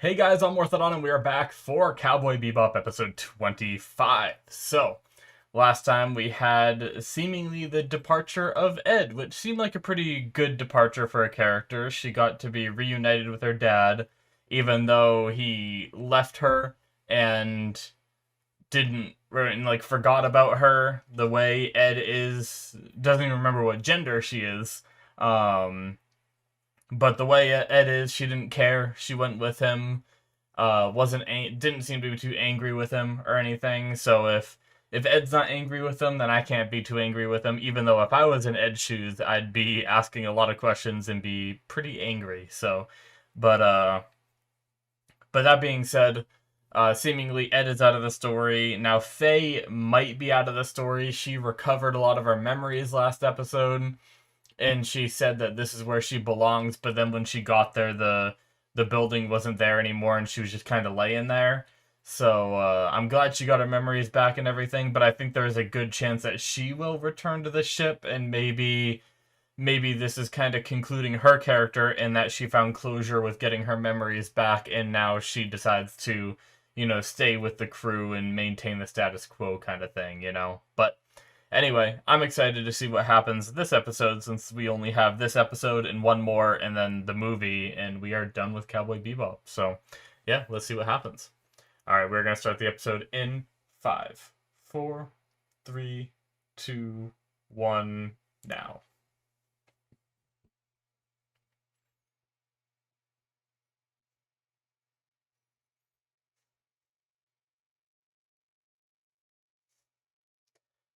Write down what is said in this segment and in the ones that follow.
Hey guys, I'm Morthadon and we are back for Cowboy Bebop episode 25. So, last time we had seemingly the departure of Ed, which seemed like a pretty good departure for a character. She got to be reunited with her dad, even though he left her and didn't, and like forgot about her the way Ed doesn't even remember what gender she is. Um, but the way Ed is, she didn't care. She went with him. Didn't seem to be too angry with him or anything. So if Ed's not angry with him, then I can't be too angry with him. Even though if I was in Ed's shoes, I'd be asking a lot of questions and be pretty angry. So, but uh, but that being said, seemingly Ed is out of the story now. Faye might be out of the story. She recovered a lot of her memories last episode and she said that this is where she belongs, but then when she got there, the building wasn't there anymore, and she was just kind of laying there. So I'm glad she got her memories back and everything, but I think there is a good chance that she will return to the ship, and maybe this is kind of concluding her character in that she found closure with getting her memories back, and now she decides to, stay with the crew and maintain the status quo kind of thing, But anyway, I'm excited to see what happens this episode since we only have this episode and one more and then the movie, and we are done with Cowboy Bebop. So, yeah, let's see what happens. Alright, we're going to start the episode in 5, 4, 3, 2, 1, now.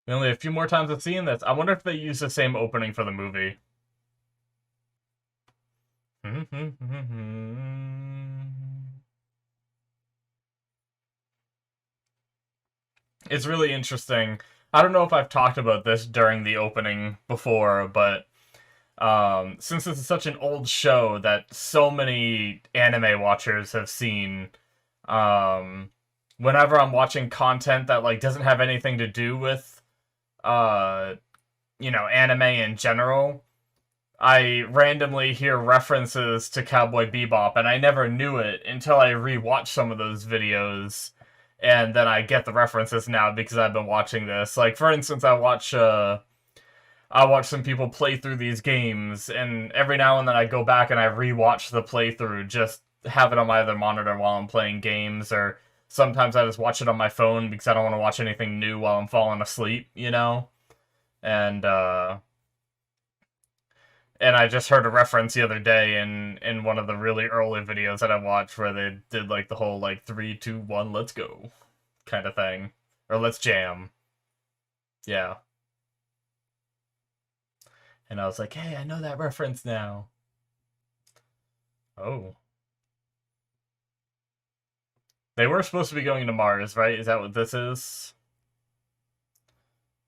We only have a few more times of seeing this. I wonder if they use the same opening for the movie. It's really interesting. I don't know if I've talked about this during the opening before, but since this is such an old show that so many anime watchers have seen, um, whenever I'm watching content that like doesn't have anything to do with uh, anime in general, I randomly hear references to Cowboy Bebop, and I never knew it until I rewatched some of those videos, and then I get the references now because I've been watching this. Like, for instance, I watch some people play through these games, and every now and then I go back and I rewatch the playthrough, just have it on my other monitor while I'm playing games, or sometimes I just watch it on my phone because I don't want to watch anything new while I'm falling asleep. And and I just heard a reference the other day in one of the really early videos that I watched where they did like the whole like 3, 2, 1, let's go kind of thing, or let's jam. Yeah, and I was like, hey, I know that reference now. Oh, they were supposed to be going to Mars, right? Is that what this is?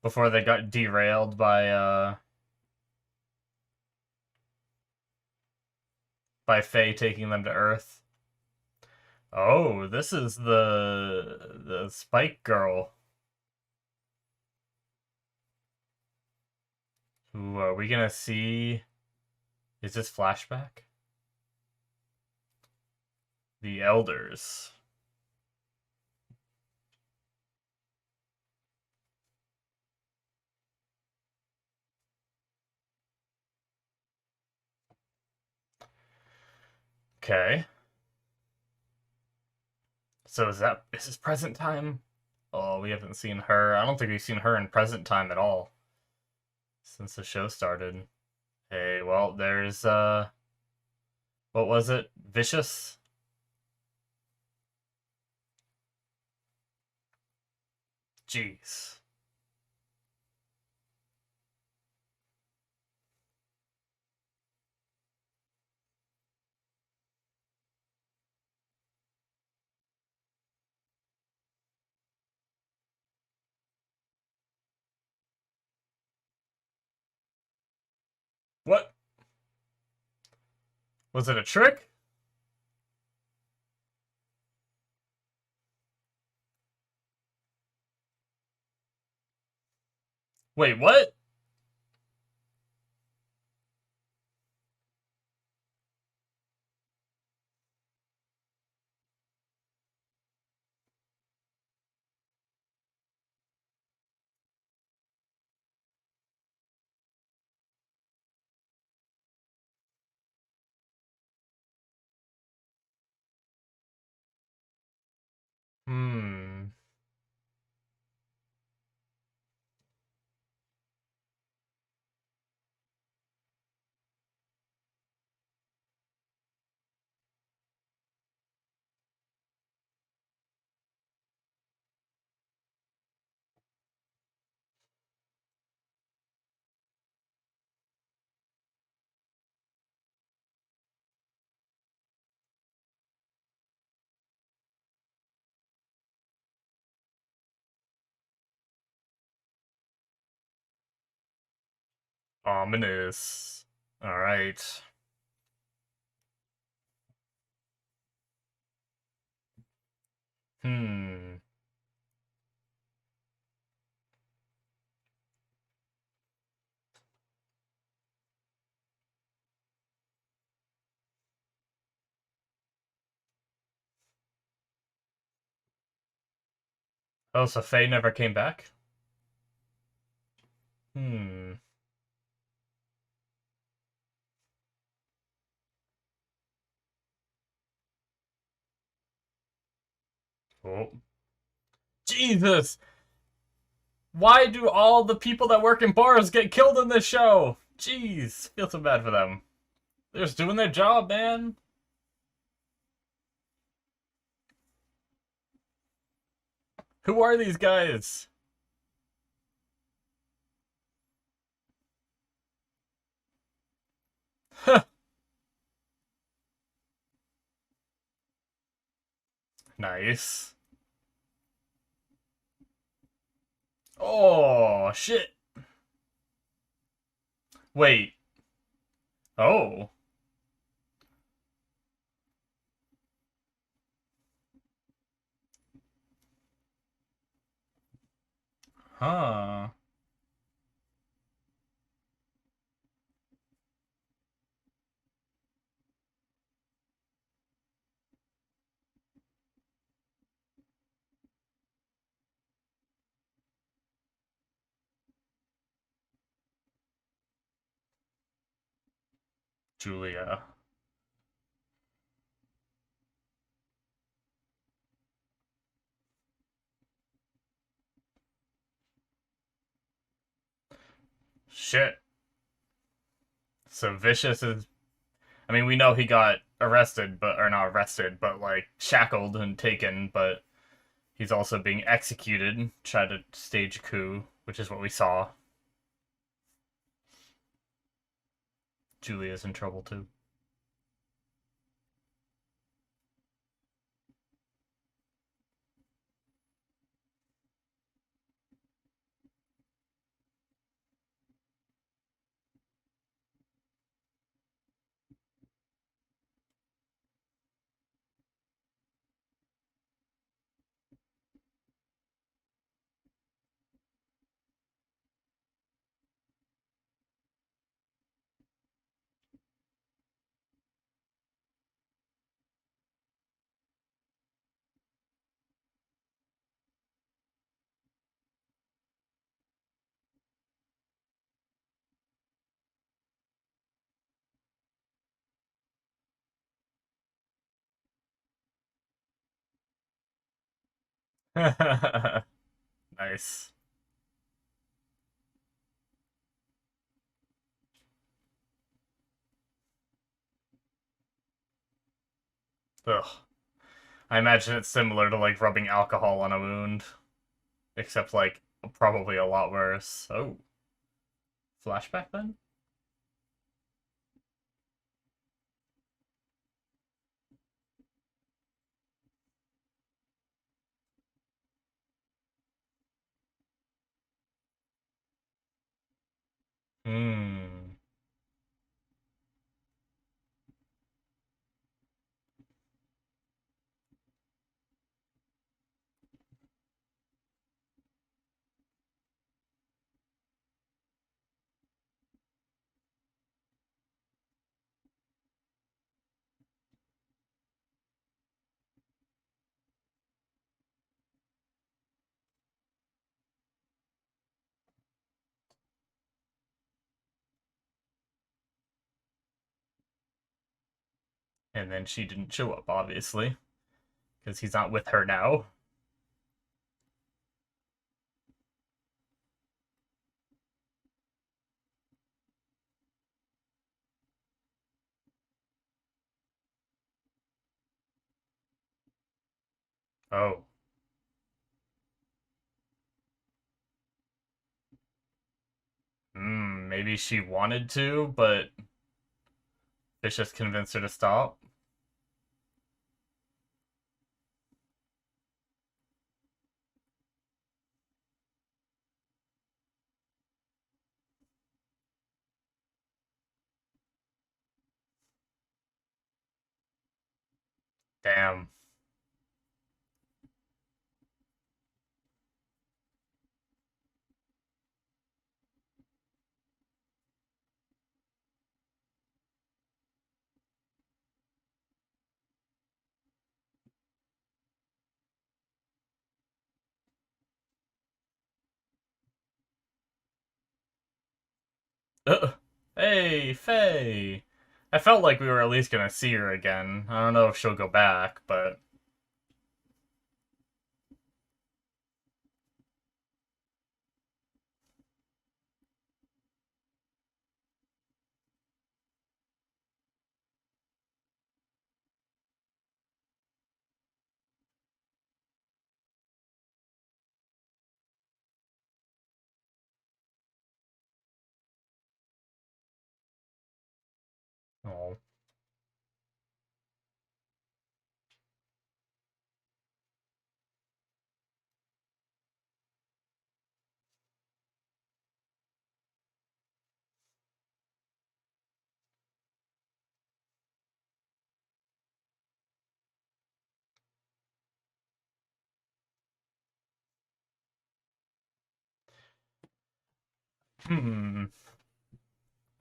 Before they got derailed by Faye taking them to Earth. Oh, this is the Spike Girl. Who are we gonna see? Is this flashback? The Elders. Okay. So is this present time? Oh, we haven't seen her. I don't think we've seen her in present time at all since the show started. Hey, well, there's what was it? Vicious? Jeez. What? Was it a trick? Wait, what? Ominous. Alright. Hmm. Oh, so Faye never came back? Hmm. Oh. Jesus! Why do all the people that work in bars get killed in this show? Jeez, feel so bad for them. They're just doing their job, man. Who are these guys? Nice. Oh, shit. Wait. Oh. Huh. Julia. Shit. So Vicious is. I mean, we know he got arrested, but. Or not arrested, but like shackled and taken, but he's also being executed. Tried to stage a coup, which is what we saw. Julia's in trouble too. Nice. Ugh. I imagine it's similar to like rubbing alcohol on a wound, except like probably a lot worse. Oh, flashback then? Hmm. And then she didn't show up, obviously, because he's not with her now. Oh. Hmm. Maybe she wanted to, but Vicious convinced her to stop. Damn. Uh, hey, Faye. I felt like we were at least gonna see her again. I don't know if she'll go back, but. Oh. Hmm.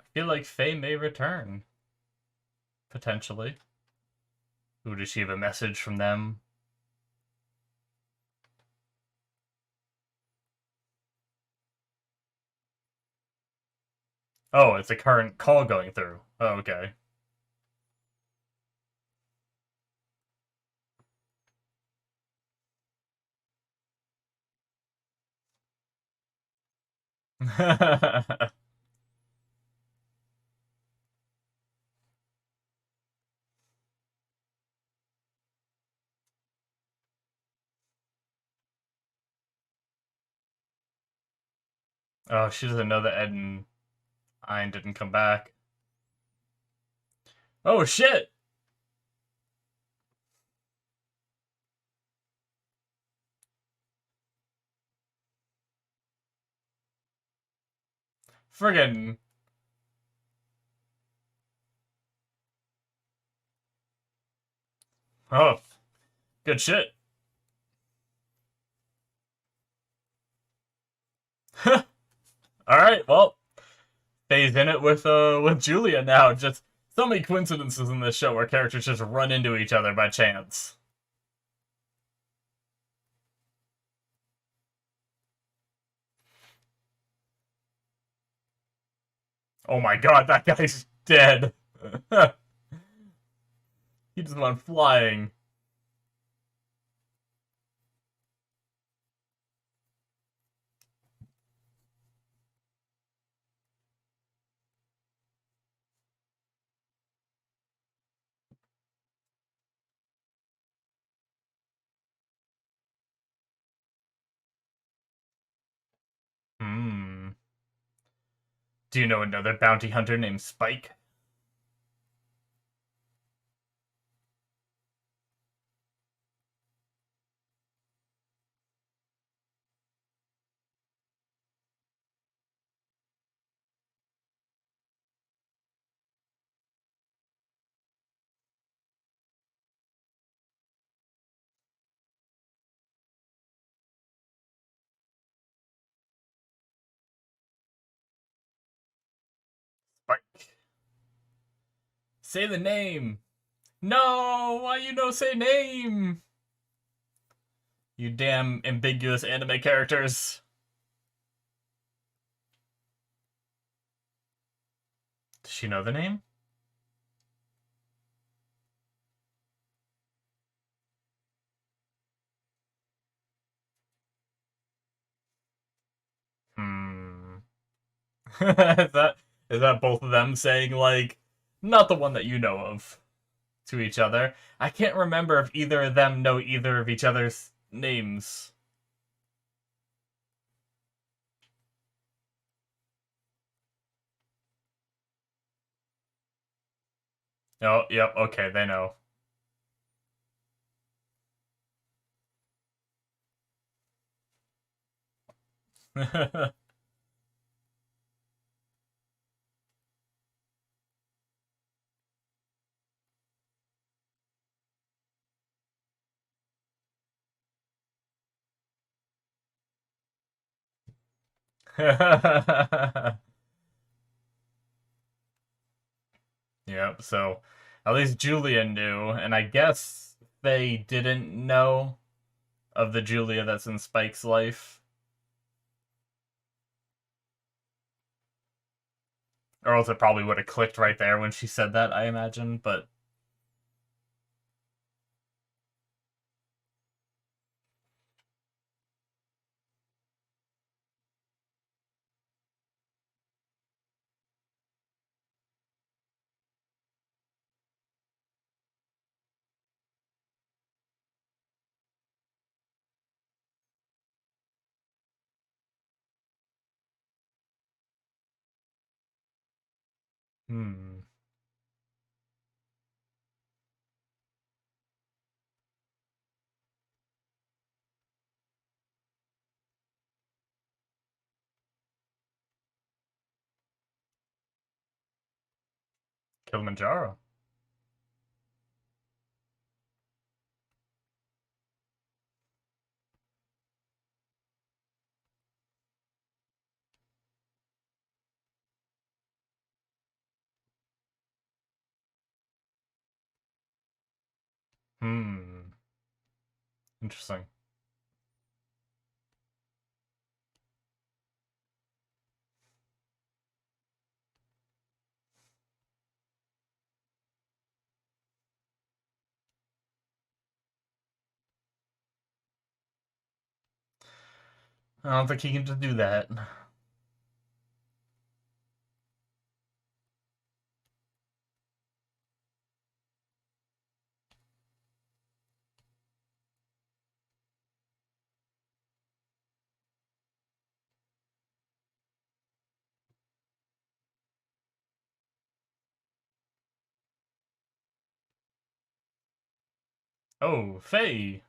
I feel like Faye may return. Potentially. Ooh, does she have a message from them? Oh, it's a current call going through. Oh, okay. Oh, she doesn't know that Ed and Ein didn't come back. Oh, shit! Friggin'. Oh, good shit. Alright, well, Faye's in it with Julia now. Just so many coincidences in this show where characters just run into each other by chance. Oh my god, that guy's dead. He just went flying. Hmm. Do you know another bounty hunter named Spike? Spike. Say the name. No, why you no say name? You damn ambiguous anime characters. Does she know the name? Hmm. Is that both of them saying like not the one that you know of to each other? I can't remember if either of them know either of each other's names. Oh, yep, okay, they know. Yep, so at least Julia knew, and I guess they didn't know of the Julia that's in Spike's life. Or else it probably would have clicked right there when she said that, I imagine, but hmm. Kilimanjaro. Hmm. Interesting. I don't think he can just do that. Oh, Faye.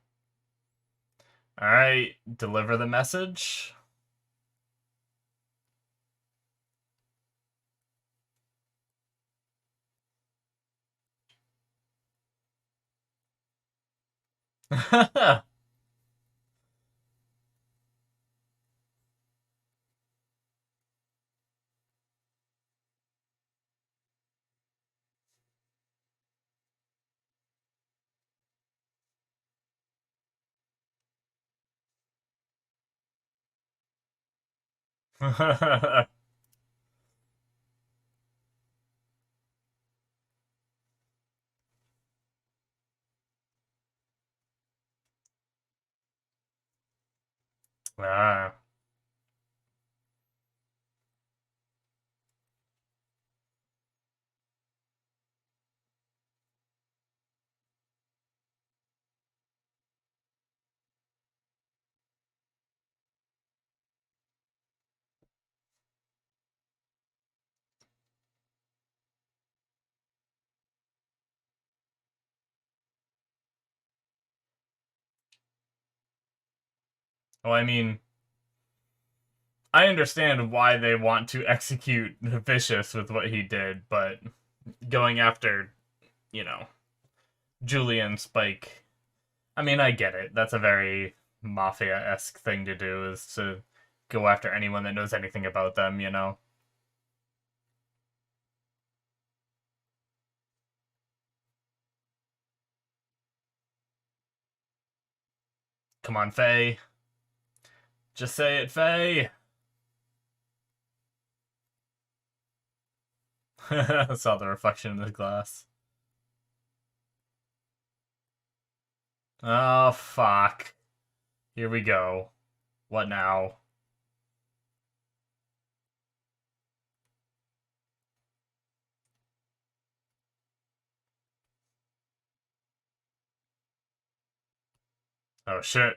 Alright, deliver the message. Ah. Well, I mean, I understand why they want to execute Vicious with what he did, but going after, you know, Julian Spike, I mean, I get it. That's a very mafia-esque thing to do, is to go after anyone that knows anything about them, you know? Come on, Faye. Just say it, Faye. Saw the reflection in the glass. Oh, fuck. Here we go. What now? Oh, shit.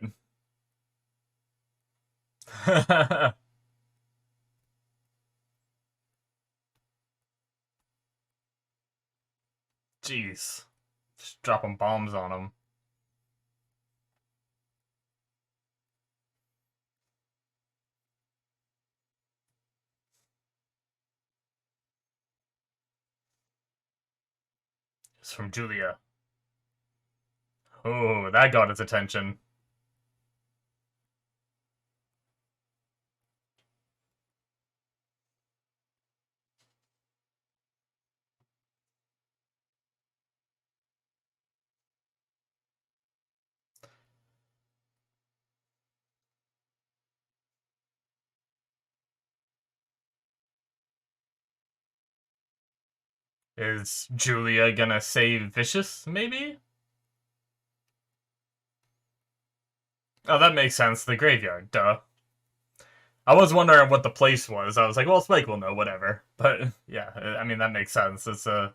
Jeez. Just dropping bombs on him. It's from Julia. Oh, that got his attention. Is Julia gonna save Vicious, maybe? Oh, that makes sense. The graveyard, duh. I was wondering what the place was. I was like, well, Spike will know, whatever. But, yeah, I mean, that makes sense. It's a...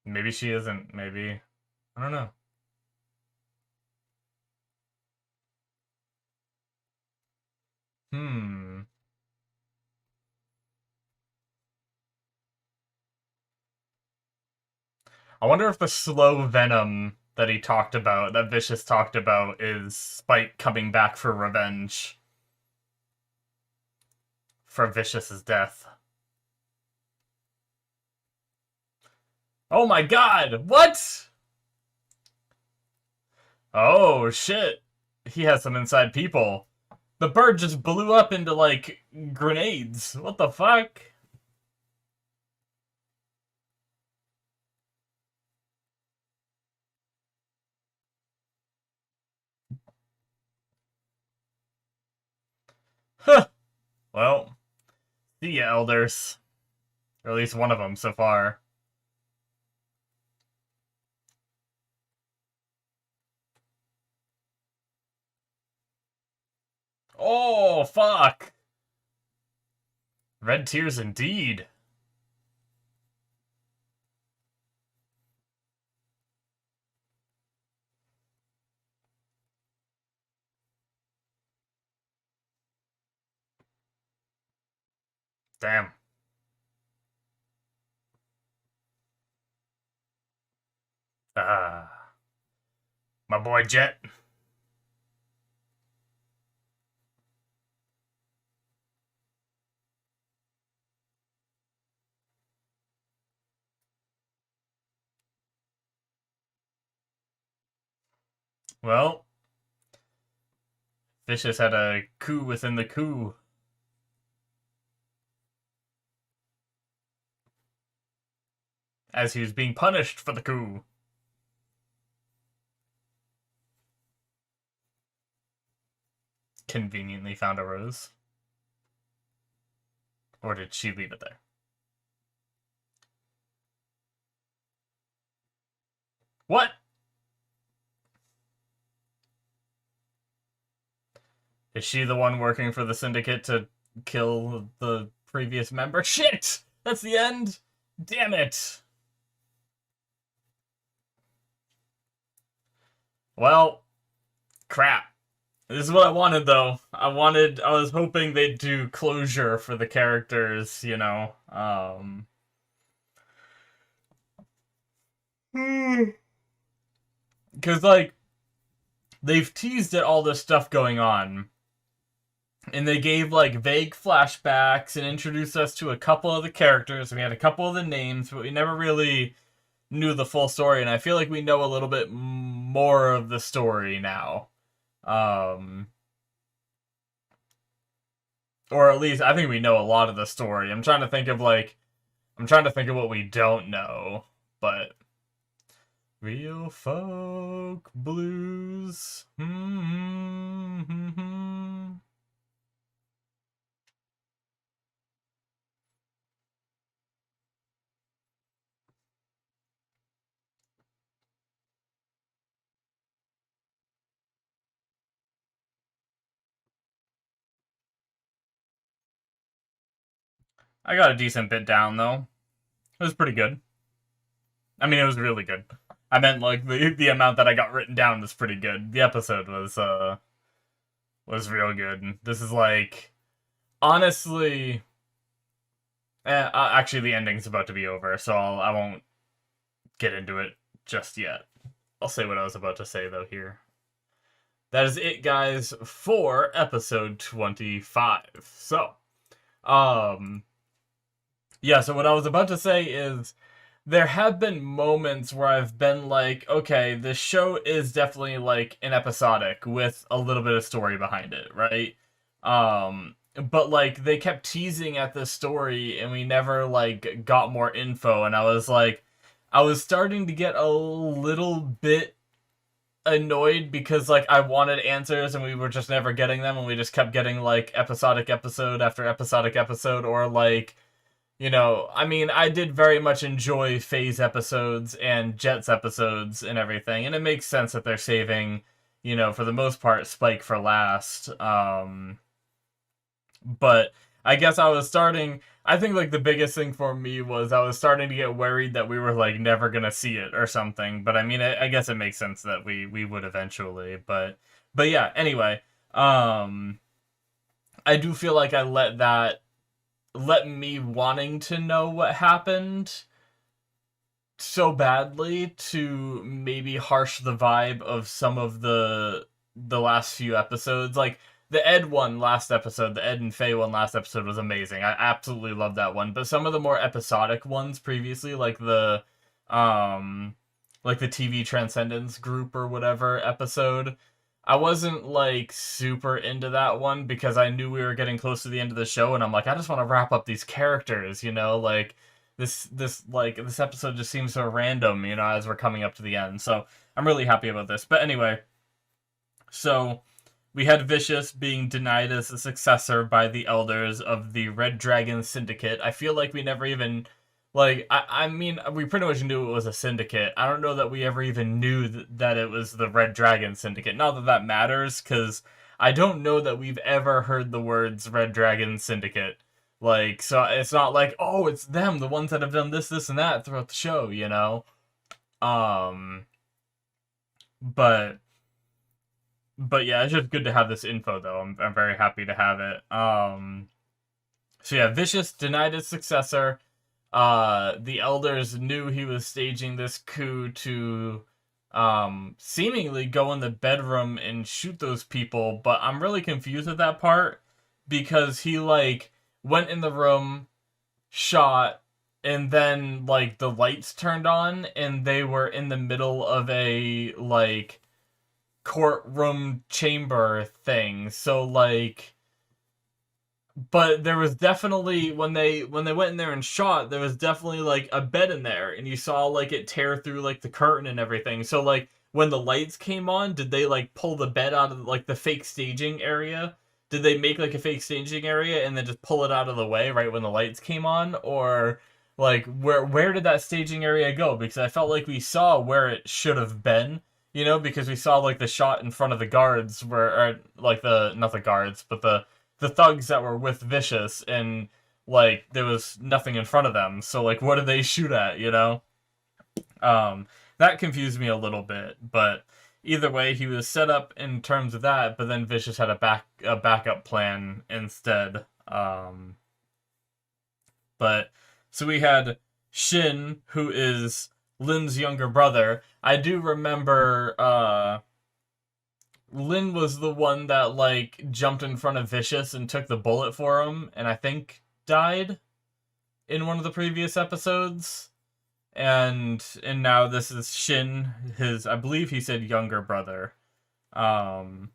Maybe she isn't, maybe. I don't know. Hmm. I wonder if the slow venom that he talked about, that Vicious talked about, is Spike coming back for revenge for Vicious's death. Oh my god! What? Oh shit. He has some inside people. The bird just blew up into, like, grenades. What the fuck? Huh. Well, see ya, elders. Or at least one of them so far. Oh, fuck. Red tears indeed. Damn. Ah. My boy Jet. Well, Vicious had a coup within the coup. As he was being punished for the coup. Conveniently found a rose. Or did she leave it there? What? Is she the one working for the syndicate to kill the previous member? Shit! That's the end? Damn it! Well, crap. This is what I wanted, though. I was hoping they'd do closure for the characters, you know. Because, like, they've teased at all this stuff going on. And they gave, like, vague flashbacks and introduced us to a couple of the characters. And we had a couple of the names, but we never really knew the full story. And I feel like we know a little bit more of the story now. Or at least, I think we know a lot of the story. I'm trying to think of, what we don't know. But... Real folk blues. I got a decent bit down, though. It was pretty good. I mean, it was really good. I meant, like, the amount that I got written down was pretty good. The episode was real good. This is, like, honestly... actually, the ending's about to be over, so I won't get into it just yet. I'll say what I was about to say, though, here. That is it, guys, for episode 25. So, yeah, so what I was about to say is there have been moments where I've been like, okay, this show is definitely like an episodic with a little bit of story behind it, right? But like they kept teasing at this story and we never like got more info, and I was like, I was starting to get a little bit annoyed because like I wanted answers and we were just never getting them, and we just kept getting like episodic episode after episodic episode, or like, you know, I mean, I did very much enjoy Phase episodes and Jet's episodes and everything, and it makes sense that they're saving, you know, for the most part, Spike for last. But I guess I think like the biggest thing for me was I was starting to get worried that we were like never gonna see it or something. But I mean, I guess it makes sense that we would eventually. But yeah. Anyway, I do feel like I let me wanting to know what happened so badly to maybe harsh the vibe of some of the last few episodes. Like the Ed one last episode, the Ed and Faye one last episode was amazing. I absolutely loved that one. But some of the more episodic ones previously, like the TV Transcendence group or whatever episode, I wasn't like super into that one because I knew we were getting close to the end of the show, and I'm like, I just want to wrap up these characters, you know, like this episode just seems so random, you know, as we're coming up to the end. So I'm really happy about this. But anyway, so we had Vicious being denied as a successor by the elders of the Red Dragon Syndicate. I feel like we never even, like, I mean, we pretty much knew it was a syndicate. I don't know that we ever even knew that it was the Red Dragon Syndicate. Not that that matters, because I don't know that we've ever heard the words Red Dragon Syndicate. Like, so it's not like, oh, it's them, the ones that have done this, this, and that throughout the show, you know? Um, but But yeah, it's just good to have this info, though. I'm very happy to have it. So yeah, Vicious denied his successor. The elders knew he was staging this coup to seemingly go in the bedroom and shoot those people, but I'm really confused with that part because he like went in the room, shot, and then like the lights turned on and they were in the middle of a like courtroom chamber thing. So like, but there was definitely when they went in there and shot, there was definitely like a bed in there, and you saw like it tear through like the curtain and everything. So like when the lights came on, did they like pull the bed out of like the fake staging area? Did they make like a fake staging area and then just pull it out of the way right when the lights came on, or like where did that staging area go? Because I felt like we saw where it should have been, you know, because we saw like the shot in front of the guards where, or like the not the guards, but the thugs that were with Vicious, and like there was nothing in front of them. So like, what did they shoot at? You know, that confused me a little bit. But either way, he was set up in terms of that. But then Vicious had a backup plan instead. But so we had Shin, who is Lin's younger brother. I do remember Lin was the one that like jumped in front of Vicious and took the bullet for him, and I think died in one of the previous episodes. And now this is Shin, his, I believe he said younger brother, um,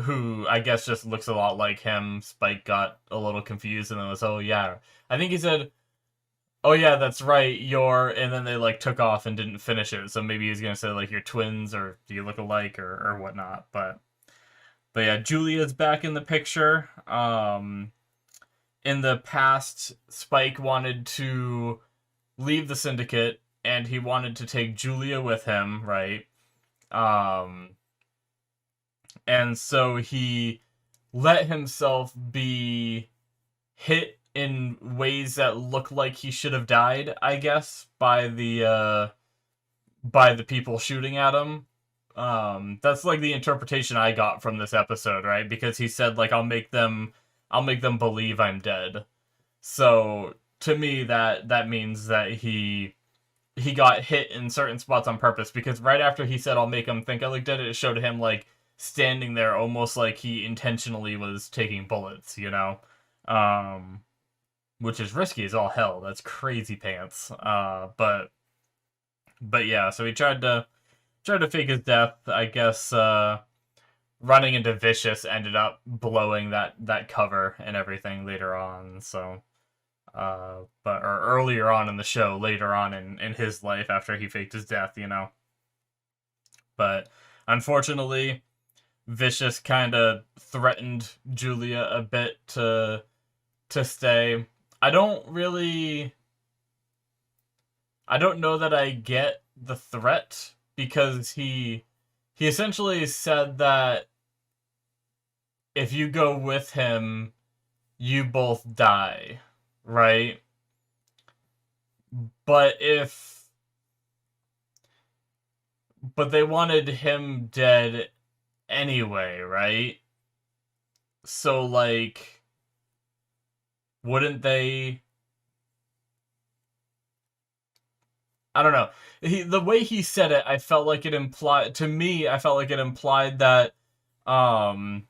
who I guess just looks a lot like him. Spike got a little confused and then was, oh yeah, I think he said, oh yeah, that's right, you're, and then they like took off and didn't finish it. So maybe he's gonna say like you're twins or do you look alike or whatnot. But yeah, Julia's back in the picture. In the past, Spike wanted to leave the syndicate and he wanted to take Julia with him, right? Um, and so he let himself be hit in ways that look like he should have died, I guess, by the people shooting at him. That's like the interpretation I got from this episode, right? Because he said like I'll make them believe I'm dead. So to me that means that he got hit in certain spots on purpose, because right after he said I'll make him think I look dead, it showed him like standing there almost like he intentionally was taking bullets, you know? Um which is risky as all hell. That's crazy pants. But yeah, so he tried to fake his death. I guess running into Vicious ended up blowing that cover and everything later on. So but or earlier on in the show, later on in his life after he faked his death, you know. But unfortunately, Vicious kind of threatened Julia a bit to stay. I don't really I don't know that I get the threat because he essentially said that if you go with him, you both die, right? But if but they wanted him dead anyway, right? So like wouldn't they I don't know. The way he said it, I felt like it implied to me. I felt like it implied um,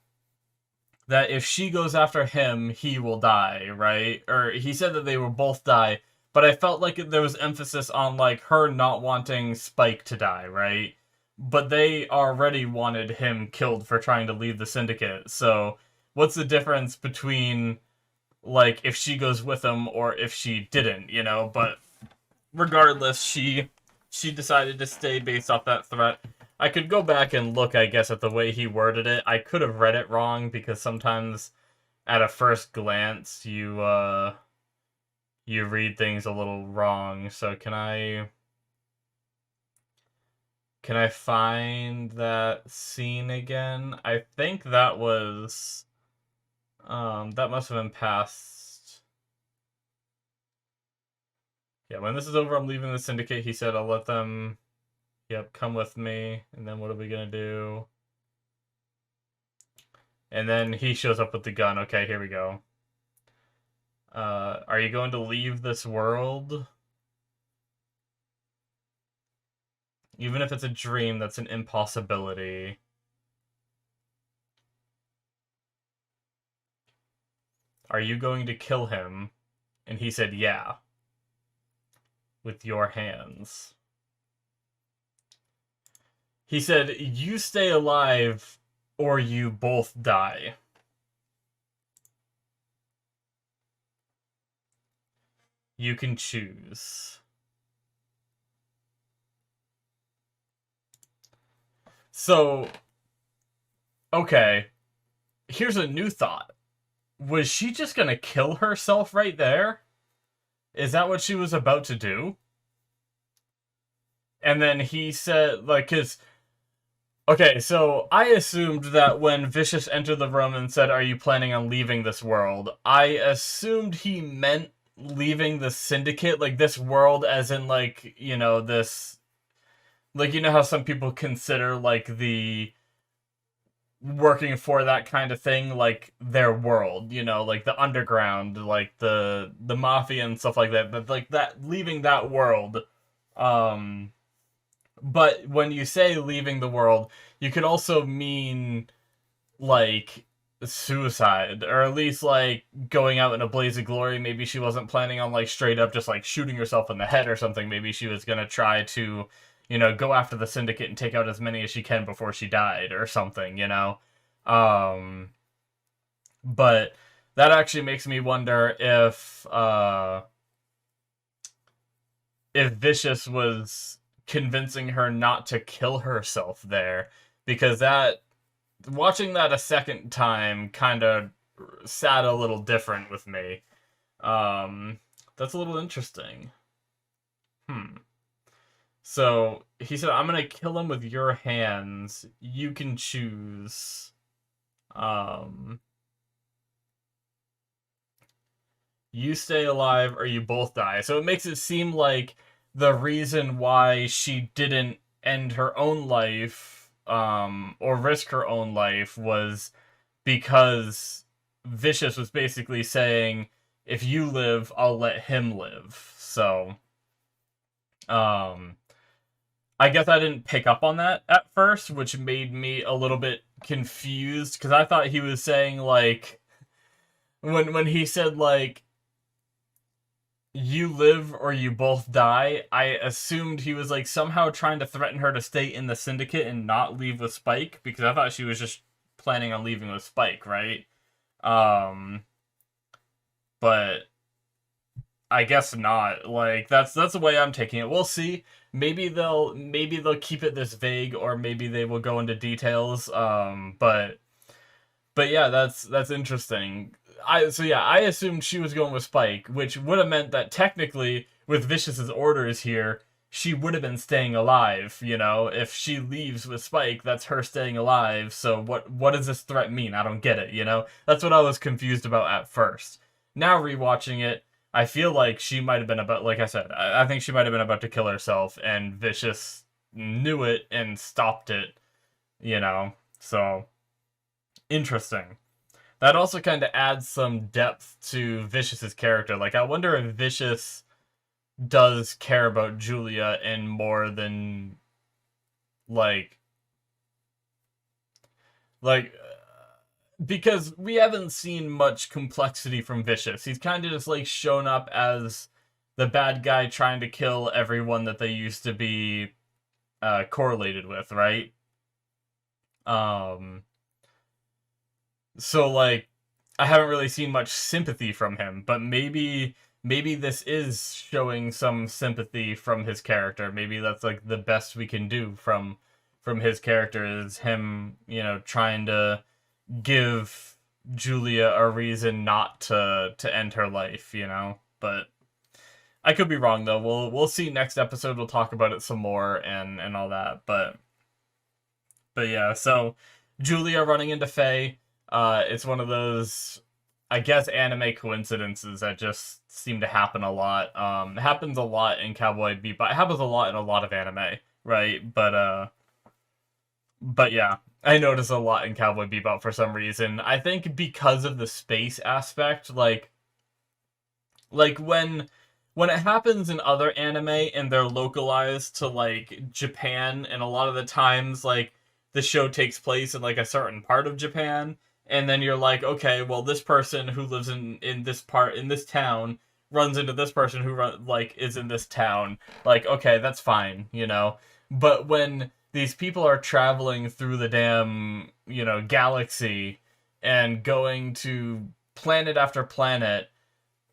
that if she goes after him, he will die, right? Or he said that they will both die, but I felt like there was emphasis on like her not wanting Spike to die, right? But they already wanted him killed for trying to leave the syndicate. So, what's the difference between like if she goes with him or if she didn't, you know? But regardless, she decided to stay based off that threat. I could go back and look, I guess, at the way he worded it. I could have read it wrong because sometimes at a first glance you read things a little wrong. So can I find that scene again? I think that was that must have been past. Yeah, when this is over, I'm leaving the syndicate. He said, I'll let them, yep, come with me. And then what are we going to do? And then he shows up with the gun. Okay, here we go. Are you going to leave this world? Even if it's a dream, that's an impossibility. Are you going to kill him? And he said, yeah. With your hands. He said, you stay alive or you both die. You can choose. So, okay. Here's a new thought. Was she just gonna kill herself right there? Is that what she was about to do? And then he said, like, cause okay, so I assumed that when Vicious entered the room and said, are you planning on leaving this world? I assumed he meant leaving the syndicate, like this world as in like, you know, this, like, you know how some people consider like the working for that kind of thing like their world, you know, like the underground, like the mafia and stuff like that, but like that, leaving that world. um but when you say leaving the world, you could also mean like suicide, or at least like going out in a blaze of glory. Maybe she wasn't planning on like straight up just like shooting herself in the head or something. Maybe she was gonna try to, you know, go after the syndicate and take out as many as she can before she died or something, you know. um but that actually makes me wonder if Vicious was convincing her not to kill herself there, because that, watching that a second time kind of sat a little different with me. That's a little interesting. So he said, I'm gonna kill him with your hands. You can choose. Um, you stay alive or you both die. So it makes it seem like the reason why she didn't end her own life, or risk her own life, was because Vicious was basically saying, if you live, I'll let him live. So, I guess I didn't pick up on that at first, which made me a little bit confused, because I thought he was saying, like, when he said, like, you live or you both die, I assumed he was, like, somehow trying to threaten her to stay in the syndicate and not leave with Spike, because I thought she was just planning on leaving with Spike, right? Um, but I guess not. Like that's the way I'm taking it. We'll see. Maybe they'll keep it this vague, or maybe they will go into details. But yeah, that's interesting. I assumed she was going with Spike, which would have meant that technically, with Vicious's orders here, she would have been staying alive. You know, if she leaves with Spike, that's her staying alive. So what does this threat mean? I don't get it. You know, that's what I was confused about at first. Now rewatching it, I feel like she might have been about, like I said, I think she might have been about to kill herself, and Vicious knew it and stopped it. You know, so interesting. That also kind of adds some depth to Vicious's character. Like, I wonder if Vicious does care about Julia in more than like like because we haven't seen much complexity from Vicious. He's kind of just like shown up as the bad guy trying to kill everyone that they used to be correlated with, right? Um, so like I haven't really seen much sympathy from him, but maybe this is showing some sympathy from his character. Maybe that's like the best we can do from his character is him, you know, trying to give Julia a reason not to end her life, you know. But I could be wrong though. We'll see next episode. We'll talk about it some more and all that. But yeah, so Julia running into Faye. It's one of those, I guess, anime coincidences that just seem to happen a lot. It happens a lot in Cowboy Bebop. It happens a lot in a lot of anime, right? But yeah, I notice a lot in Cowboy Bebop for some reason. I think because of the space aspect, like when it happens in other anime and they're localized to like Japan, and a lot of the times like the show takes place in like a certain part of Japan, and then you're like, okay, well this person who lives in this part in this town runs into this person who like is in this town. Like, okay, that's fine, you know. But when these people are traveling through the damn, you know, galaxy and going to planet after planet,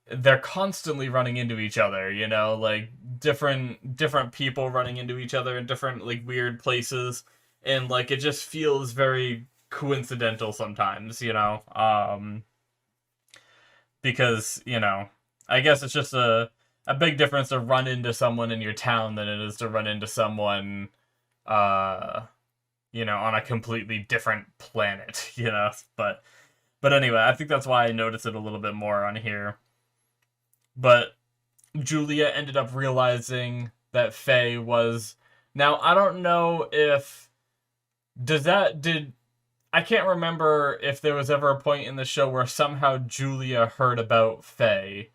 they're constantly running into each other, you know, like different people running into each other in different like weird places, and like it just feels very coincidental sometimes, you know. Because, you know, I guess it's just a big difference to run into someone in your town than it is to run into someone uh you know, on a completely different planet, you know. But anyway, I think that's why I noticed it a little bit more on here. But Julia ended up realizing that Faye was. Now, I don't know if does that did I can't remember if there was ever a point in the show where somehow Julia heard about Faye,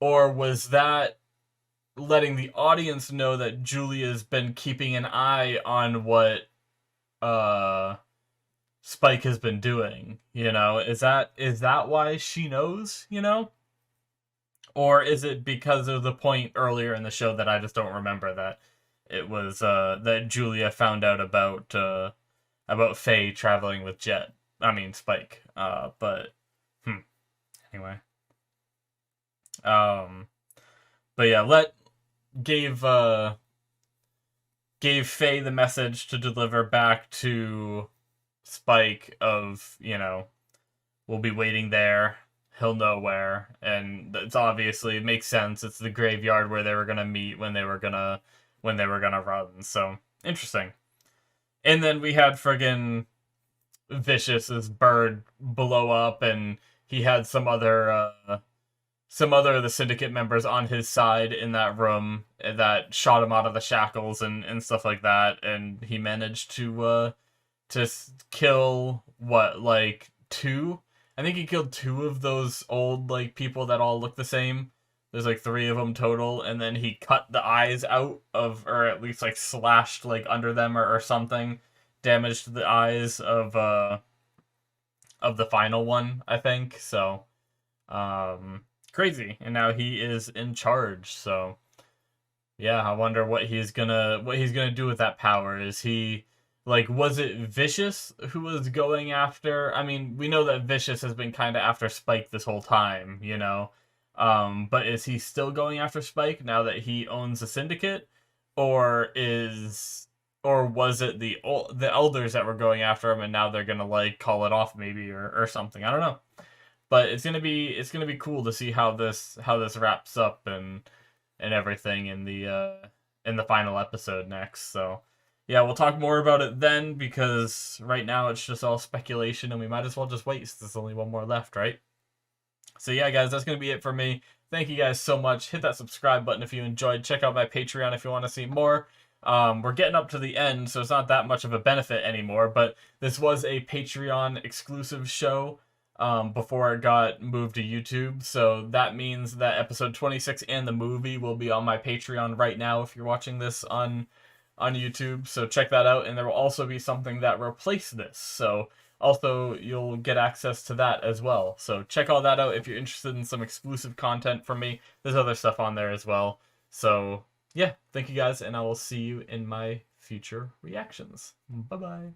or was that letting the audience know that Julia's been keeping an eye on what uh Spike has been doing, you know? Is that why she knows, you know? Or is it because of the point earlier in the show that I just don't remember, that it was that Julia found out about Faye traveling with Jet. I mean Spike. But anyway. Um but yeah, gave uh gave Faye the message to deliver back to Spike of, you know, we'll be waiting there. He'll know where, and it's obviously it makes sense. It's the graveyard where they were gonna meet when they were gonna run. So interesting. And then we had friggin' Vicious's bird blow up, and he had some other of the syndicate members on his side in that room that shot him out of the shackles and stuff like that, and he managed to kill what, like two. I think he killed two of those old like people that all look the same. There's like three of them total, and then he cut the eyes out of, or at least like slashed like under them or something, damaged the eyes of the final one, I think. So, crazy. And now he is in charge. So, yeah, I wonder what he's gonna do with that power. Is he like, was it Vicious who was going after? I mean, we know that Vicious has been kind of after Spike this whole time, you know. But is he still going after Spike now that he owns the syndicate, or was it the elders that were going after him, and now they're gonna like call it off maybe, or something? I don't know. But it's gonna be cool to see how this wraps up and everything in the final episode next. So yeah, we'll talk more about it then, because right now it's just all speculation, and we might as well just wait, since there's only one more left, right? So yeah, guys, that's going to be it for me. Thank you guys so much. Hit that subscribe button if you enjoyed. Check out my Patreon if you want to see more. We're getting up to the end, so it's not that much of a benefit anymore, but this was a Patreon exclusive show before it got moved to YouTube. So that means that episode 26 and the movie will be on my Patreon right now if you're watching this on YouTube. So check that out, and there will also be something that replaces this. So also, you'll get access to that as well. So check all that out if you're interested in some exclusive content from me. There's other stuff on there as well. So yeah, thank you guys, and I will see you in my future reactions. Bye-bye.